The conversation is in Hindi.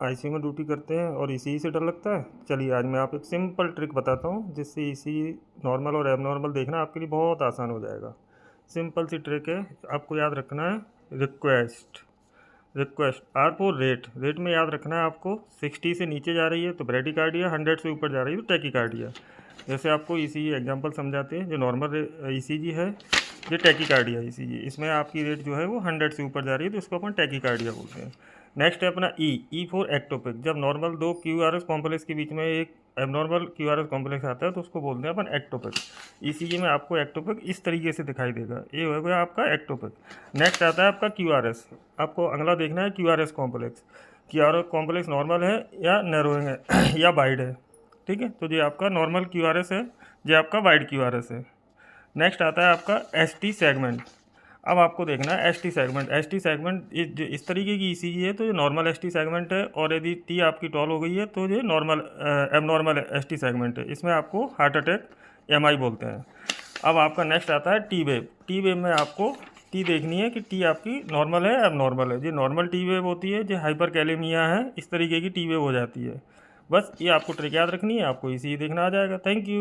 आईसीयू में ड्यूटी करते हैं और ईसीजी से डर लगता है। चलिए आज मैं आपको एक सिंपल ट्रिक बताता हूँ जिससे ईसीजी नॉर्मल और एबनॉर्मल देखना आपके लिए बहुत आसान हो जाएगा। सिंपल सी ट्रिक है, आपको याद रखना है रिक्वेस्ट आर फॉर रेट में याद रखना है आपको 60 से नीचे जा रही है तो ब्रेडिकार्डिया, 100 से ऊपर जा रही है तो टैकीकार्डिया। जैसे आपको ईसीजी एग्जांपल समझाते हैं, जो नॉर्मल ईसीजी है ये टैकीकार्डिया ईसीजी, इसमें आपकी रेट जो है वो 100 से ऊपर जा रही है तो इसको अपन टैकीकार्डिया बोलते हैं। नेक्स्ट है अपना ई फॉर एक्टोपिक, जब नॉर्मल दो क्यूआरएस कॉम्प्लेक्स के बीच में एक एबनॉर्मल क्यूआरएस कॉम्प्लेक्स आता है तो उसको बोलते हैं अपन एक्टोपिक। ईसीजी में आपको एक्टोपिक इस तरीके से दिखाई देगा, ये हो गया आपका एक्टोपिक। नेक्स्ट आता है आपका क्यूआरएस, आपको अगला देखना है QRS complex, QRS complex normal है या नैरोइंग है या वाइड है, ठीक है। तो ये आपका नॉर्मल क्यूआरएस है, ये आपका वाइड क्यूआरएस है। नेक्स्ट आता है आपका एसटी सेगमेंट। अब आपको देखना है एसटी सेगमेंट इस तरीके की ईसीजी है तो ये नॉर्मल एसटी सेगमेंट है, और यदि टी आपकी टॉल हो गई है तो ये नॉर्मल एबनॉर्मल एसटी सेगमेंट है, इसमें आपको हार्ट अटैक एमआई बोलते हैं। अब आपका नेक्स्ट आता है टी वेव में आपको टी देखनी है कि टी आपकी नॉर्मल है एबनॉर्मल है। ये नॉर्मल टी वेव होती है, जो हाइपर कैलेमिया है, इस तरीके की टी वेव हो जाती है। बस ये आपको ट्रिक याद रखनी है, आपको ईसीजी देखना आ जाएगा। Thank you.